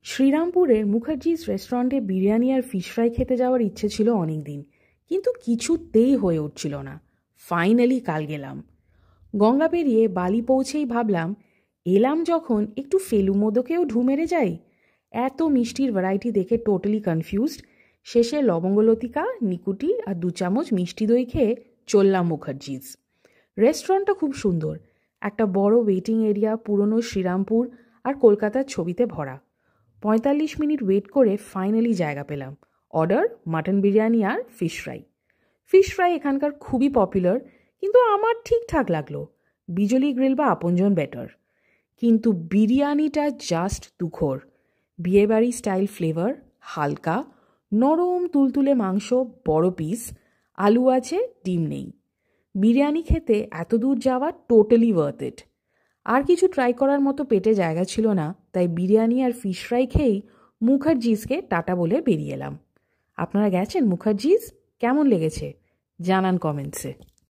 শ্রীরামপুরের মুখার্জিস রেস্টুরেন্টে বিরিয়ানি আর fish fry খেতে যাওয়ার ইচ্ছে ছিল অনেক দিন, কিন্তু কিছুতেই হয়ে উঠছিল না। ফাইনালি কাল গেলাম। গঙ্গা পেরিয়ে বালি পৌঁছেই ভাবলাম, এলাম যখন একটু ফেলু মোদকেও ঢু মেরে যাই। এত মিষ্টির ভ্যারাইটি দেখে টোটালি কনফিউজড। শেষে লবঙ্গলতিকা, নিকুটি আর 2 চামচ মিষ্টি দই খেয়ে চললাম মুখার্জিস। রেস্টুরেন্টটা খুব সুন্দর, একটা বড় ওয়েটিং এরিয়া, পুরনো শ্রীরামপুর আর কলকাতার ছবিতে ভরা। 45 মিনিট ওয়েট করে ফাইনালি জায়গা পেলাম। অর্ডার মাটন বিরিয়ানি আর ফিশ ফ্রাই। ফিশ ফ্রাই এখানকার খুবই পপুলার, কিন্তু আমার ঠিকঠাক লাগলো। বিজলি গ্রিল বা আপনজন বেটার। কিন্তু বিরিয়ানিটা জাস্ট তুখোর। বিয়েবাড়ি স্টাইল ফ্লেভার, হালকা নরম তুলতুলে মাংস, বড় পিস, আলু আছে, ডিম নেই। বিরিয়ানি খেতে এত দূর যাওয়া টোটালি ওয়ার্থ ইট। আর কিছু ট্রাই করার মতো পেটে জায়গা ছিল না, তাই বিরিয়ানি আর ফিশ ফ্রাই খেয়েই মুখার্জিসকে টাটা বলে বেরিয়ে এলাম। আপনারা গেছেন মুখার্জিস? কেমন লেগেছে জানান কমেন্টসে।